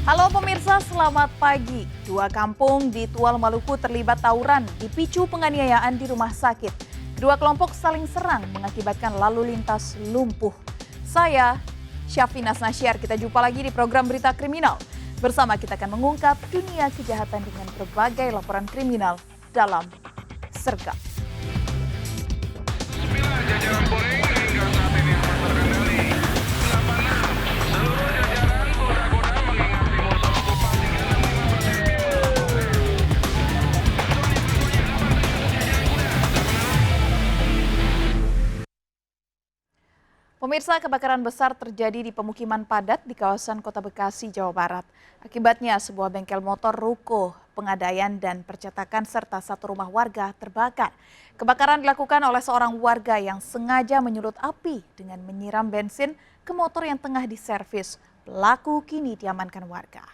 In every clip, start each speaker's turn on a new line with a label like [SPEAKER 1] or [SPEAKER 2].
[SPEAKER 1] Halo pemirsa, selamat pagi. Dua kampung di Tual Maluku terlibat tawuran dipicu penganiayaan di rumah sakit. Kedua kelompok saling serang mengakibatkan lalu lintas lumpuh. Saya, Syafina Nasyar, kita jumpa lagi di program Berita Kriminal. Bersama kita akan mengungkap dunia kejahatan dengan berbagai laporan kriminal dalam Sergap. Pemirsa, kebakaran besar terjadi di pemukiman padat di kawasan Kota Bekasi, Jawa Barat. Akibatnya sebuah bengkel motor, ruko, pengadaian dan percetakan serta satu rumah warga terbakar. Kebakaran dilakukan oleh seorang warga yang sengaja menyulut api dengan menyiram bensin ke motor yang tengah diservis. Pelaku kini diamankan warga.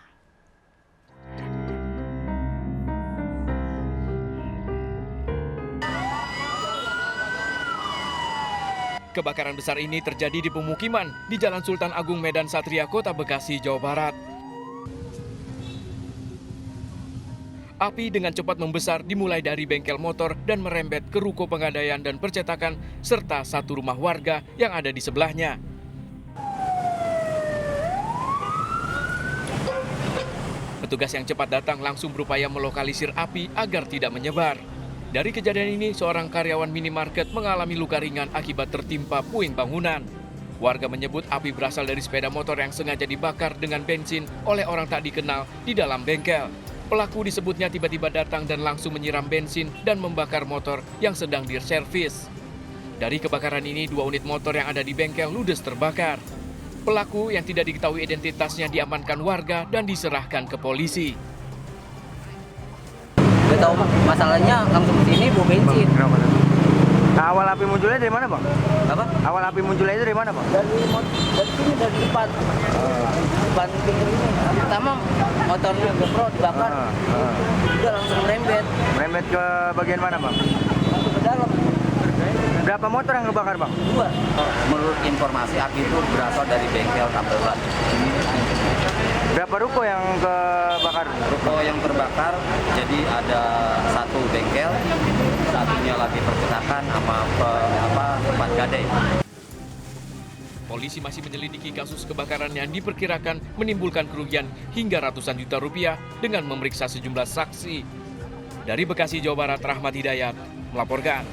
[SPEAKER 2] Kebakaran besar ini terjadi di pemukiman di Jalan Sultan Agung Medan Satria, Kota Bekasi, Jawa Barat. Api dengan cepat membesar dimulai dari bengkel motor dan merembet ke ruko pengadaian dan percetakan serta satu rumah warga yang ada di sebelahnya. Petugas yang cepat datang langsung berupaya melokalisir api agar tidak menyebar. Dari kejadian ini, seorang karyawan minimarket mengalami luka ringan akibat tertimpa puing bangunan. Warga menyebut api berasal dari sepeda motor yang sengaja dibakar dengan bensin oleh orang tak dikenal di dalam bengkel. Pelaku disebutnya tiba-tiba datang dan langsung menyiram bensin dan membakar motor yang sedang diservis. Dari kebakaran ini, 2 unit motor yang ada di bengkel ludes terbakar. Pelaku yang tidak diketahui identitasnya diamankan warga dan diserahkan ke polisi.
[SPEAKER 3] Dia tahu masalahnya langsung ke sini bawa bensin.
[SPEAKER 4] Nah, awal api munculnya dari mana, Bang?
[SPEAKER 3] Apa?
[SPEAKER 4] Awal api munculnya itu dari mana, Bang?
[SPEAKER 3] Dari sini, dari depan. Depan pintu ini. Pertama motornya GoPro dibakar. Dia langsung merembet.
[SPEAKER 4] Merembet ke bagian mana, Bang?
[SPEAKER 3] Langsung ke dalam.
[SPEAKER 4] Berapa motor yang kebakar, Bang?
[SPEAKER 3] 2. Menurut informasi api itu berasal dari bengkel tambelan.
[SPEAKER 4] Berapa ruko yang kebakar?
[SPEAKER 3] Ruko yang terbakar, jadi ada satu bengkel, satunya lagi percetakan sama tempat gadai.
[SPEAKER 2] Polisi masih menyelidiki kasus kebakaran yang diperkirakan menimbulkan kerugian hingga ratusan juta rupiah dengan memeriksa sejumlah saksi. Dari Bekasi, Jawa Barat, Rahmat Hidayat melaporkan.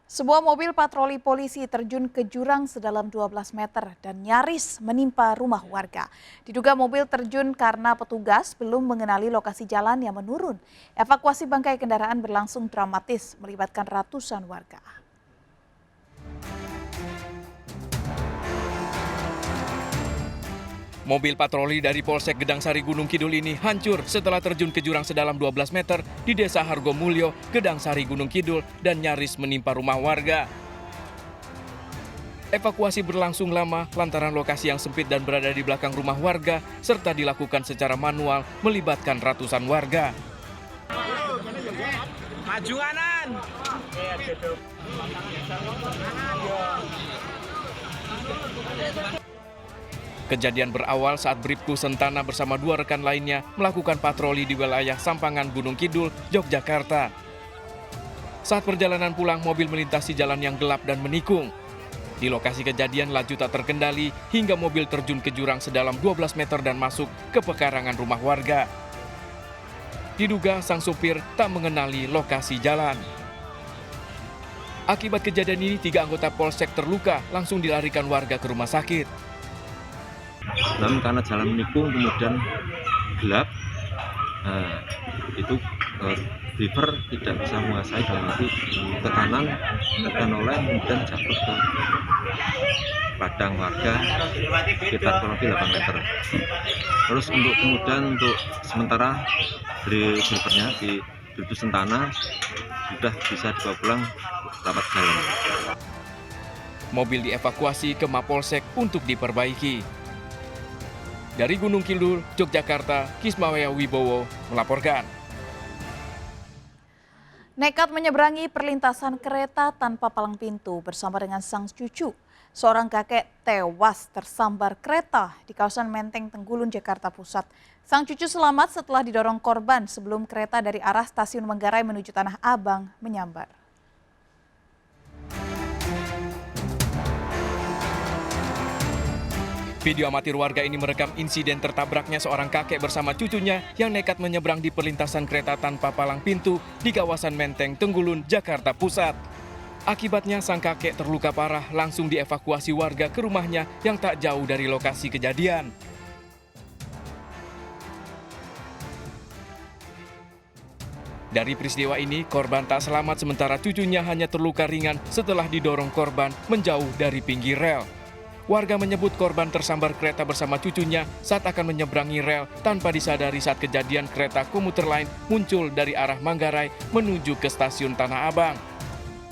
[SPEAKER 1] Sebuah mobil patroli polisi terjun ke jurang sedalam 12 meter dan nyaris menimpa rumah warga. Diduga mobil terjun karena petugas belum mengenali lokasi jalan yang menurun. Evakuasi bangkai kendaraan berlangsung dramatis melibatkan ratusan warga.
[SPEAKER 2] Mobil patroli dari Polsek Gedang Sari Gunung Kidul ini hancur setelah terjun ke jurang sedalam 12 meter di Desa Hargomulyo, Gedang Sari Gunung Kidul dan nyaris menimpa rumah warga. Evakuasi berlangsung lama lantaran lokasi yang sempit dan berada di belakang rumah warga serta dilakukan secara manual melibatkan ratusan warga.
[SPEAKER 5] Maju kanan.
[SPEAKER 2] Kejadian berawal saat Bribtu Sentana bersama 2 rekan lainnya melakukan patroli di wilayah Sampangan Gunung Kidul, Yogyakarta. Saat perjalanan pulang, mobil melintasi jalan yang gelap dan menikung. Di lokasi kejadian laju tak terkendali hingga mobil terjun ke jurang sedalam 12 meter dan masuk ke pekarangan rumah warga. Diduga sang supir tak mengenali lokasi jalan. Akibat kejadian ini, 3 anggota Polsek terluka langsung dilarikan warga ke rumah sakit.
[SPEAKER 6] Namun karena jalan menikung kemudian gelap, itu driver tidak bisa menguasai dan nanti ke kanan tekan oleh kemudian jatuh ke padang warga sekitar kurang lebih 8 meter. Terus untuk sementara dari drivernya di Bribtu Sentana sudah bisa dibawa pulang selamat jalan.
[SPEAKER 2] Mobil dievakuasi ke Mapolsek untuk diperbaiki. Dari Gunung Kidul, Yogyakarta, Kismawaya Wibowo melaporkan.
[SPEAKER 1] Nekat menyeberangi perlintasan kereta tanpa palang pintu bersama dengan sang cucu. Seorang kakek tewas tersambar kereta di kawasan Menteng Tenggulun, Jakarta Pusat. Sang cucu selamat setelah didorong korban sebelum kereta dari arah stasiun Manggarai menuju Tanah Abang menyambar.
[SPEAKER 2] Video amatir warga ini merekam insiden tertabraknya seorang kakek bersama cucunya yang nekat menyeberang di perlintasan kereta tanpa palang pintu di kawasan Menteng Tenggulun, Jakarta Pusat. Akibatnya sang kakek terluka parah langsung dievakuasi warga ke rumahnya yang tak jauh dari lokasi kejadian. Dari peristiwa ini, korban tak selamat sementara cucunya hanya terluka ringan setelah didorong korban menjauh dari pinggir rel. Warga menyebut korban tersambar kereta bersama cucunya saat akan menyeberangi rel tanpa disadari saat kejadian kereta komuter lain muncul dari arah Manggarai menuju ke stasiun Tanah Abang.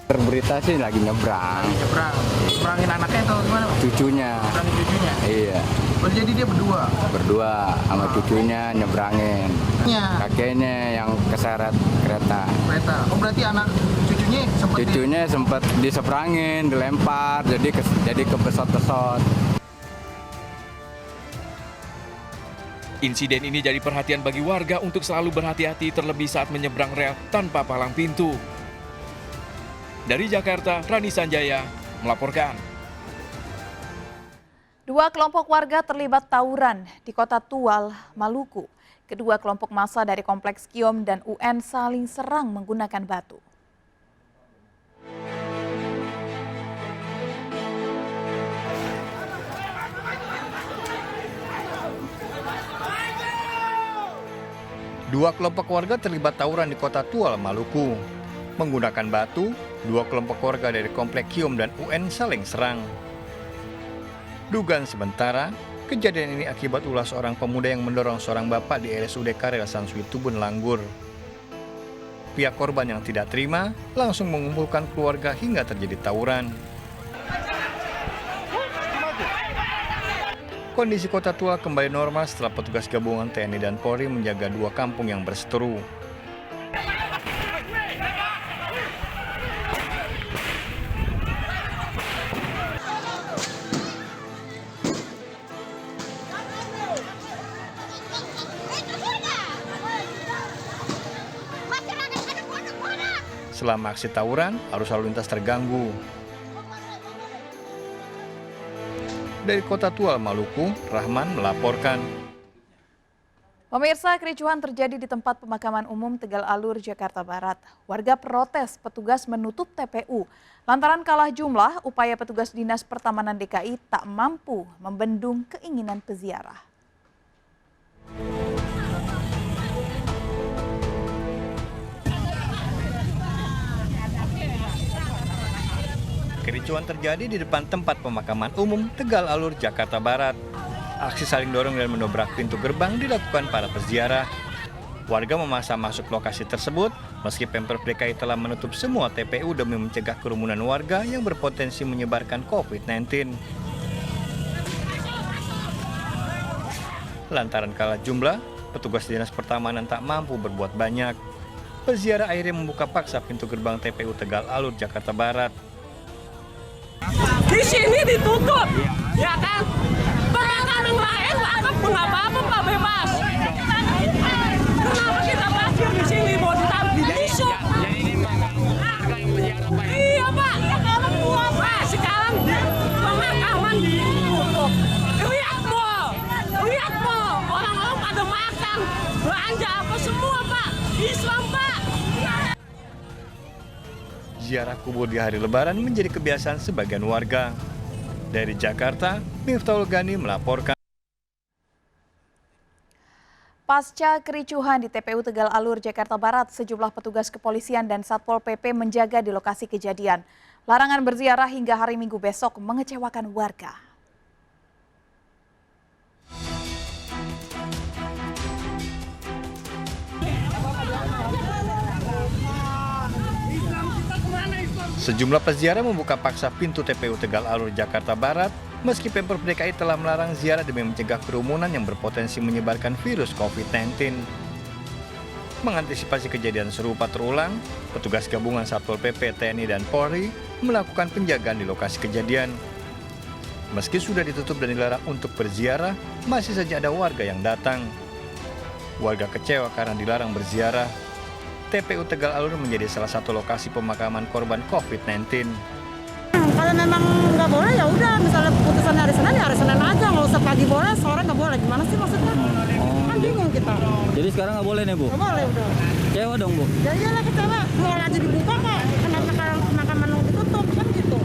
[SPEAKER 5] Berita sih lagi nyebrang.
[SPEAKER 7] Nyebrangin anaknya atau gimana?
[SPEAKER 5] Cucunya.
[SPEAKER 7] Nyebrangin cucunya?
[SPEAKER 5] Iya.
[SPEAKER 7] Oh, jadi dia berdua?
[SPEAKER 5] Berdua sama cucunya nyebrangin. Kakeknya yang keseret kereta.
[SPEAKER 7] Oh, berarti anak cucunya sempat
[SPEAKER 5] Cucunya sempat diseberangin, dilempar, jadi kebesot-besot.
[SPEAKER 2] Insiden ini jadi perhatian bagi warga untuk selalu berhati-hati terlebih saat menyeberang rel tanpa palang pintu. Dari Jakarta, Rani Sanjaya melaporkan.
[SPEAKER 1] Dua kelompok warga terlibat tawuran di Kota Tual, Maluku. Kedua kelompok massa dari Kompleks Kiom dan UN saling serang menggunakan batu.
[SPEAKER 8] Dua kelompok warga terlibat tawuran di Kota Tual, Maluku. Menggunakan batu, dua kelompok warga dari Komplek Kiom dan UN saling serang. Dugaan sementara, kejadian ini akibat ulah seorang pemuda yang mendorong seorang bapak di RSUD Karel Sansui Tubun Langgur. Pihak korban yang tidak terima langsung mengumpulkan keluarga hingga terjadi tawuran. Kondisi Kota Tual kembali normal setelah petugas gabungan TNI dan Polri menjaga dua kampung yang berseteru. Selama aksi tawuran, arus lalu lintas terganggu. Dari Kota Tual, Maluku, Rahman melaporkan.
[SPEAKER 1] Pemirsa, kericuhan terjadi di tempat pemakaman umum Tegal Alur, Jakarta Barat. Warga protes petugas menutup TPU. Lantaran kalah jumlah, upaya petugas Dinas Pertamanan DKI tak mampu membendung keinginan peziarah.
[SPEAKER 8] Kericuhan terjadi di depan tempat pemakaman umum Tegal Alur, Jakarta Barat. Aksi saling dorong dan mendobrak pintu gerbang dilakukan para peziarah. Warga memaksa masuk lokasi tersebut, meski Pemprov DKI telah menutup semua TPU demi mencegah kerumunan warga yang berpotensi menyebarkan COVID-19. Lantaran kalah jumlah, petugas Dinas Pertamanan tak mampu berbuat banyak. Peziarah akhirnya membuka paksa pintu gerbang TPU Tegal Alur, Jakarta Barat.
[SPEAKER 9] Di sini ditutup, ya kan? Pemakaman lain nggak apa-apa Pak, bebas. Kenapa kita parkir di sini mau ditaruh di besok? Iya Pak, Pak sekarang pemakaman ditutup. Lihat mo, orang-orang pada makan, belanja apa semua Pak, Islam Pak.
[SPEAKER 8] Ziarah kubur di hari Lebaran menjadi kebiasaan sebagian warga. Dari Jakarta, Miftahul Ghani melaporkan.
[SPEAKER 1] Pasca kericuhan di TPU Tegal Alur, Jakarta Barat, sejumlah petugas kepolisian dan Satpol PP menjaga di lokasi kejadian. Larangan berziarah hingga hari Minggu besok mengecewakan warga.
[SPEAKER 8] Sejumlah peziarah membuka paksa pintu TPU Tegal Alur, Jakarta Barat, meski Pemprov DKI telah melarang ziarah demi mencegah kerumunan yang berpotensi menyebarkan virus COVID-19. Mengantisipasi kejadian serupa terulang, petugas gabungan Satpol PP, TNI, dan Polri melakukan penjagaan di lokasi kejadian. Meski sudah ditutup dan dilarang untuk berziarah, masih saja ada warga yang datang. Warga kecewa karena dilarang berziarah. TPU Tegal Alur menjadi salah satu lokasi pemakaman korban COVID-19.
[SPEAKER 10] Kalau memang nggak boleh ya udah, misalnya putusannya hari Senin ya hari Senin aja, nggak usah pagi boleh, sore nggak boleh. Gimana sih maksudnya? Kan bingung kita.
[SPEAKER 11] Jadi sekarang nggak boleh nih Bu?
[SPEAKER 10] Nggak boleh udah.
[SPEAKER 11] Kecewa dong Bu?
[SPEAKER 10] Ya iyalah kecewa, mau aja dibuka kok, kenapa pemakaman mau ditutup kan gitu.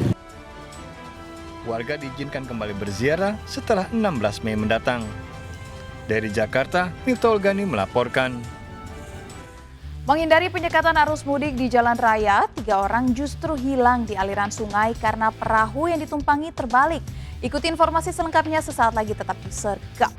[SPEAKER 8] Warga diizinkan kembali berziarah setelah 16 Mei mendatang. Dari Jakarta, Miftahul Ghani melaporkan.
[SPEAKER 1] Menghindari penyekatan arus mudik di jalan raya, 3 orang justru hilang di aliran sungai karena perahu yang ditumpangi terbalik. Ikuti informasi selengkapnya sesaat lagi, tetap di Sergap.